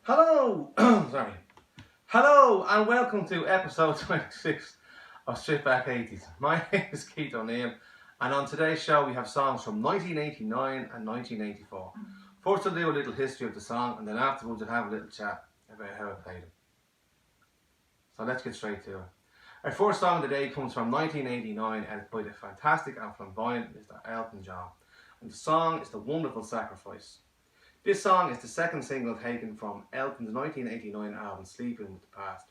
Hello, sorry. Hello and welcome to episode 26 of Strip Back 80s. My name is Keith O'Neill and on today's show we have songs from 1989 and 1984. First I'll do a little history of the song and then afterwards I'll have a little chat about how I played it. So let's get straight to it. Our first song of the day comes from 1989 and it's by the fantastic and flamboyant Mr. Elton John. And the song is The Wonderful Sacrifice. This song is the second single taken from Elton's 1989 album Sleeping with the Past,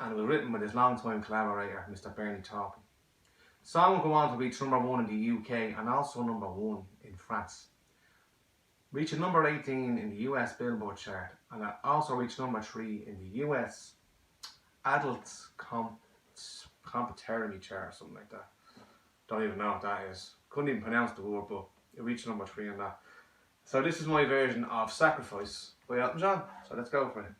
and it was written with his longtime collaborator Mr. Bernie Taupin. The song will go on to reach number 1 in the UK and also number 1 in France, reaching number 18 in the US Billboard chart, and it also reached number 3 in the US Adults Competitorily chart or something like that. Don't even know what that is. Couldn't even pronounce the word, but it reached number 3 on that. So this is my version of Sacrifice by Elton John. So let's go for it.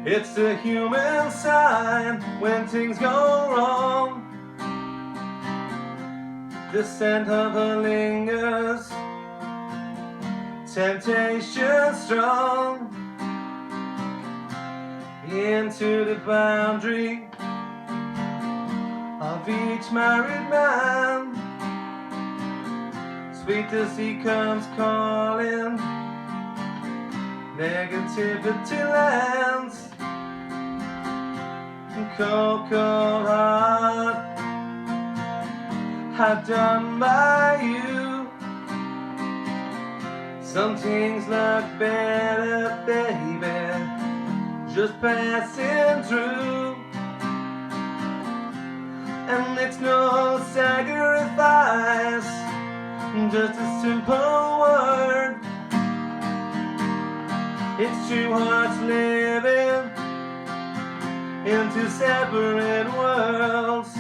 It's the human sign when things go wrong. The scent of her lingers, temptation strong, into the boundary of each married man. Sweet as he comes calling, negativity lands. Cold, cold heart, I've done by you. Some things look better, baby, just passing through. And it's no sacrifice, just a simple word. It's two hearts living into separate worlds.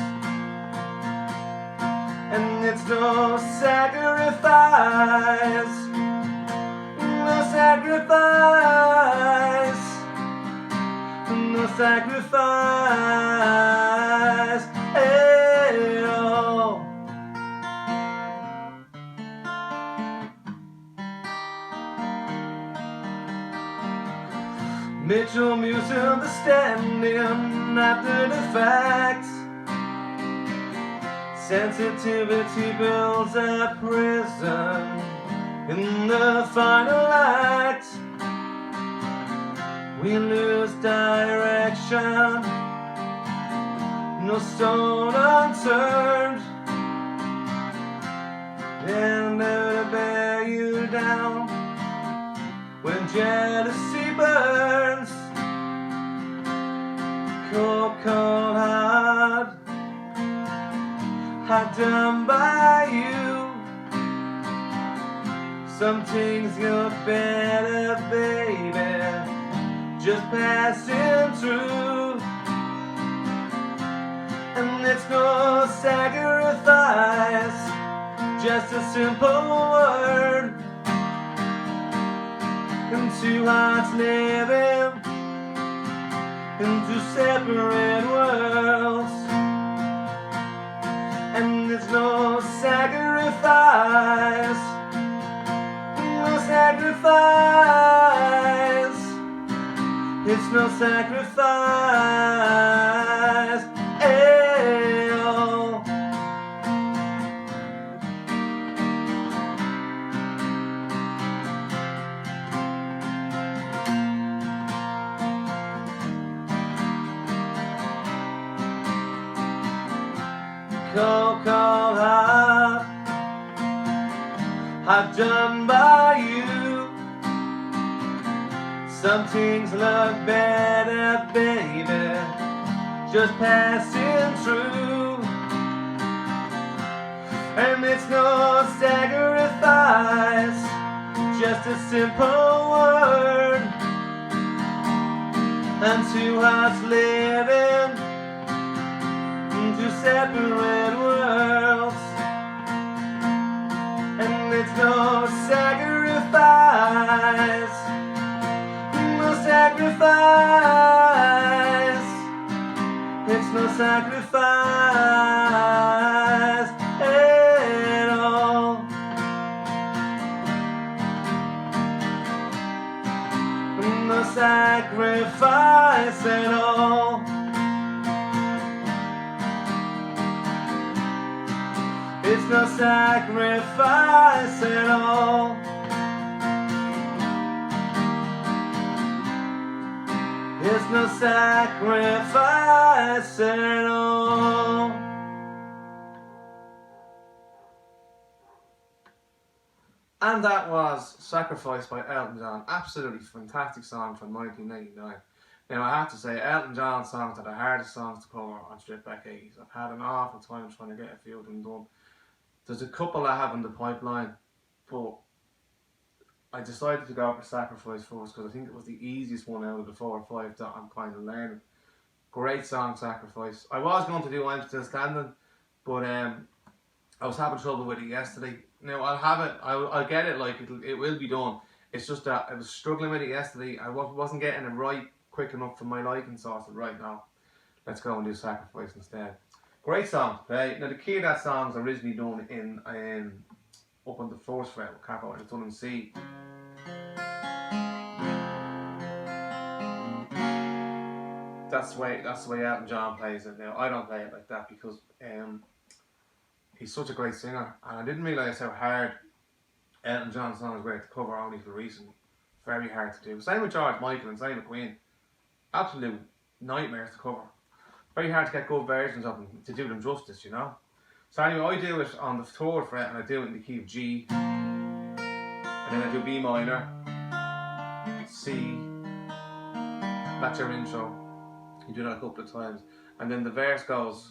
And it's no sacrifice, no sacrifice, no sacrifice, hey, oh. Mutual misunderstanding after the fact. Sensitivity builds a prison in the final act. We lose direction, no stone unturned, and never bear you down when jealousy burns. Cold, cold heart, I've done by you. Some things look better, baby, just passing through. And it's no sacrifice, just a simple word. And two hearts living into separate worlds. And it's no sacrifice, no sacrifice, it's no sacrifice, hey, oh. Cold, cold heart, I've done by you. Some things look better, baby, just passing through. And it's no sacrifice, just a simple word. And two hearts living into separate worlds. And it's no sacrifice, no sacrifice. It's no sacrifice at all. No sacrifice at all. It's no sacrifice at all. It's no sacrifice at all. And that was Sacrifice by Elton John. Absolutely fantastic song from 1989. Now I have to say, Elton John songs are the hardest songs to cover on Strip Back 80s. I've had an awful time trying to get a few of them done. There's a couple I have in the pipeline, but I decided to go for Sacrifice first because I think it was the easiest one out of the 4 or 5 that I'm kind of learning. Great song, Sacrifice. I was going to do I'm Still Standing, but I was having trouble with it yesterday. Now I'll have it, I'll get it, like it will be done. It's just that I was struggling with it yesterday. I wasn't getting it right quick enough for my liking, so I said, right now, let's go and do Sacrifice instead. Great song. Now the key of that song was originally done in up on the 4th fret with capo, and it's done in C. That's the way Elton John plays it. Now I don't play it like that because he's such a great singer, and I didn't realise how hard Elton John's songs were to cover only till recently. Very hard to do. Same with George Michael and same with Queen. Absolute nightmares to cover. Very hard to get good versions of them to do them justice, you know. So anyway, I do it on the 3rd fret and I do it in the key of G, and then I do B minor, C. That's your intro. You do that a couple of times, and then the verse goes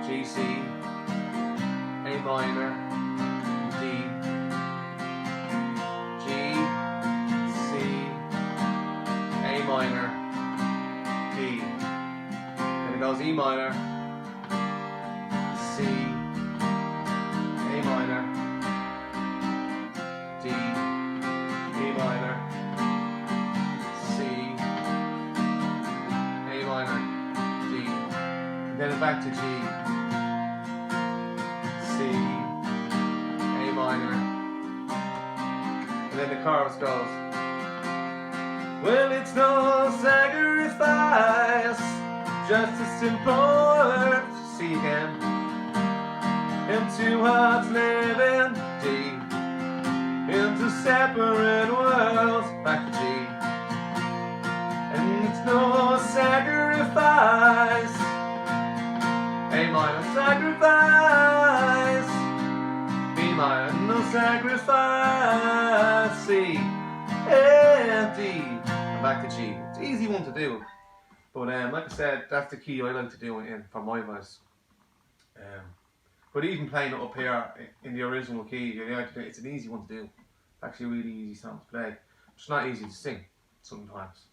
G, C, A minor, D, G, C, A minor, D. Then it goes E minor, C, A minor, D, E minor, C, A minor, D. And then back to G, C, A minor. And then the chorus goes, well, it's no sacrifice, just a simple word, C again, and 2 hearts living deep into separate worlds, back to G. And it's no sacrifice, A minor sacrifice, B minor no sacrifice, C, and D, and back to G. It's an easy one to do, but like I said, that's the key I like to do in for my voice. But even playing it up here in the original key, it's an easy one to do. It's actually a really easy song to play. It's not easy to sing sometimes.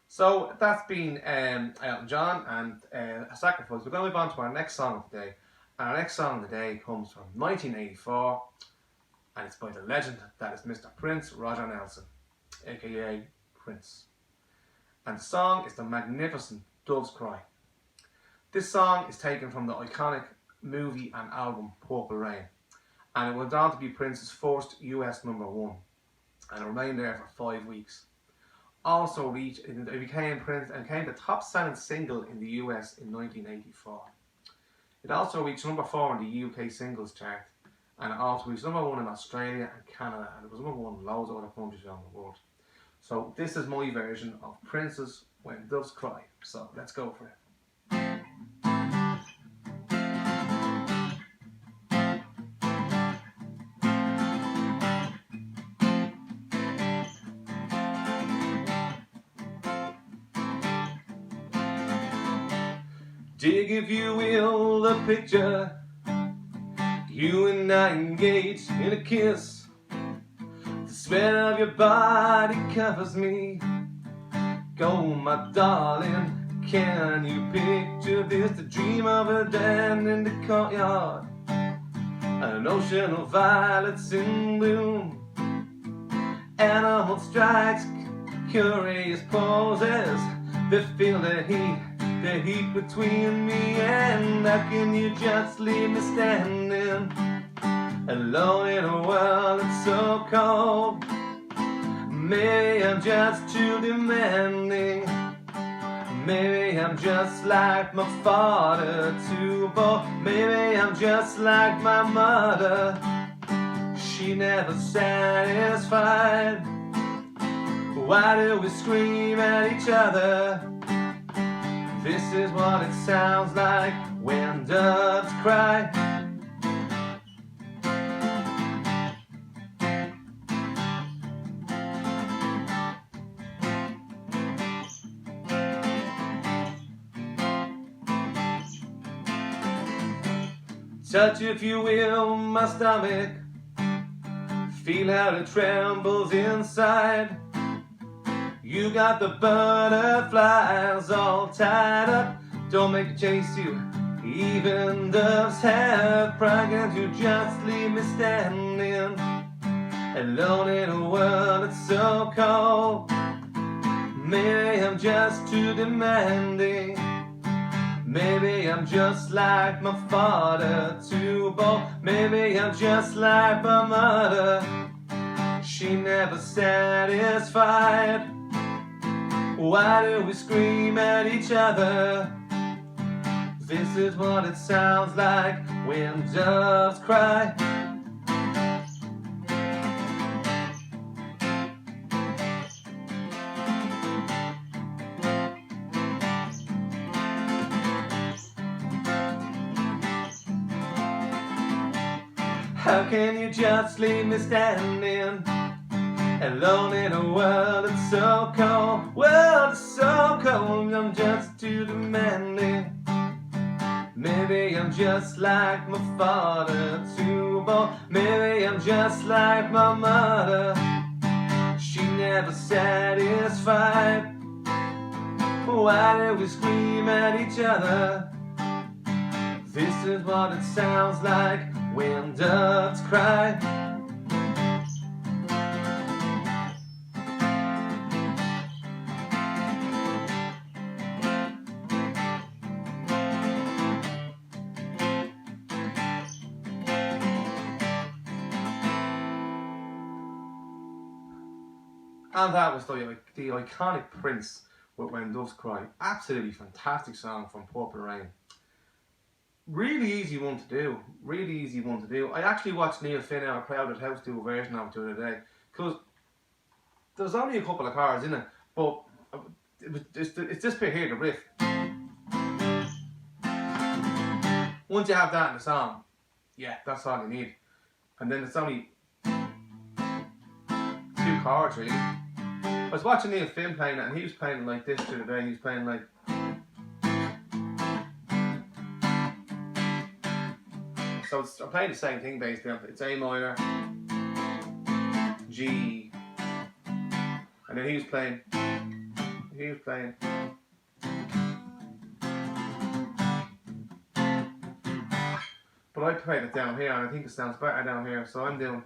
So that's been Elton John and A Sacrifice. We're going to move on to our next song of the day. And our next song of the day comes from 1984, and it's by the legend that is Mr. Prince Roger Nelson, aka Prince. And the song is the magnificent Dove's Cry. This song is taken from the iconic movie and album Purple Rain, and it went on to be Prince's first US #1, and it remained there for 5 weeks. Also it became the top selling single in the US in 1984. It also reached #4 in the UK singles chart, and it also reached #1 in Australia and Canada, and it was #1 in loads of other countries around the world. So this is my version of Prince's When Doves Cry. So let's go for it. Dig, if you will, the picture. You and I engaged in a kiss. The sweat of your body covers me. Go, my darling, can you picture this? The dream of a dam in the courtyard, an ocean of violets in bloom. Animal strikes, curious poses. They feel the heat between me and how can you just leave me standing alone in a world that's so cold? Maybe I'm just too demanding. Maybe I'm just like my father, too bold. Maybe I'm just like my mother. She never satisfied. Why do we scream at each other? This is what it sounds like when doves cry. Touch, if you will, my stomach. Feel how it trembles inside. You got the butterflies all tied up. Don't make me chase you. Even doves have pride. Can't you just leave me standing alone in a world that's so cold? Maybe I'm just too demanding. Maybe I'm just like my father, too bold. Maybe I'm just like my mother. She never satisfied. Why do we scream at each other? This is what it sounds like when doves cry. How can you just leave me standing alone in a world that's so cold? World is so cold, I'm just too demanding. Maybe I'm just like my father, too bold. Maybe I'm just like my mother. She never satisfied. Why do we scream at each other? This is what it sounds like when doves cry. And that was the iconic Prince with When Doves Cry. Absolutely fantastic song from Purple Rain. Really easy one to do. Really easy one to do. I actually watched Neil Finn out of Crowded House do a version of it the other day, because there's only a couple of chords in it, but it's this bit here, the riff. Once you have that in the song, yeah, that's all you need. And then it's only 2 chords really. I was watching Neil Finn playing it, and he was playing it like this the other day. He was playing like. So I'm playing the same thing basically. It's A minor, G, and then he was playing. But I played it down here, and I think it sounds better down here. So I'm doing.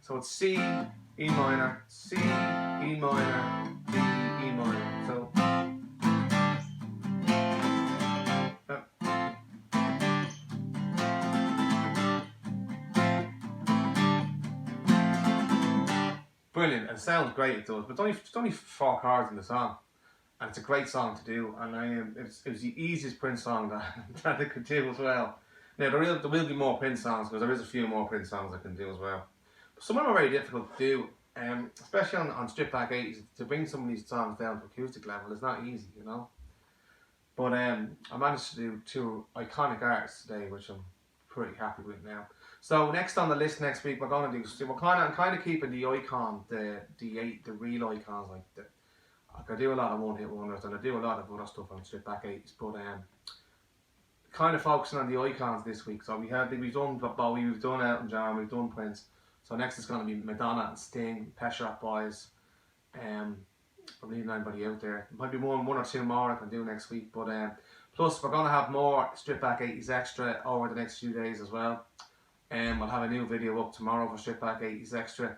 So it's C, E minor, C, E minor, D, E minor. So. Brilliant, and it sounds great, it does, but it's only 4 chords in the song, and it's a great song to do, and it was the easiest Prince song that it could do as well. Now there will be more Prince songs, because there is a few more Prince songs I can do as well. But some of them are very difficult to do, especially on Strip Back 80s, to bring some of these songs down to acoustic level is not easy, you know. But I managed to do 2 iconic artists today, which I'm pretty happy with now. So next on the list next week, we're going to do. I'm kind of keeping the icon, the real icons like I do a lot of one-hit wonders, and I do a lot of other stuff on Strip Back 80s, but kind of focusing on the icons this week. So we've done Bowie, we've done Elton John, we've done Prince. So next is going to be Madonna and Sting, Pet Shop Boys. I'm leaving anybody out there. Might be one or 2 more I can do next week, but plus we're going to have more Strip Back 80s extra over the next few days as well. I'll have a new video up tomorrow for Strip Back 80s Extra.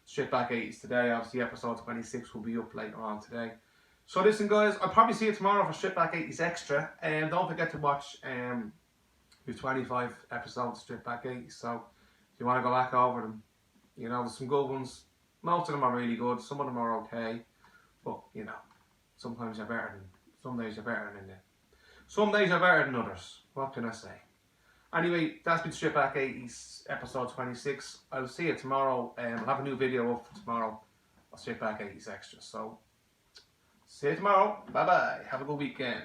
Strip Back 80s today, obviously episode 26 will be up later on today. So listen guys, I'll probably see you tomorrow for Strip Back 80s Extra. And don't forget to watch your 25 episodes of Strip Back 80s. So if you want to go back over them, you know, there's some good ones. Most of them are really good, some of them are okay. But, you know, sometimes you're better than, some days you're better than some days you're better than others. What can I say? Anyway, that's been Strip Back 80s episode 26. I'll see you tomorrow. I'll have a new video up for tomorrow of Strip Back 80s Extra. So, see you tomorrow. Bye bye. Have a good weekend.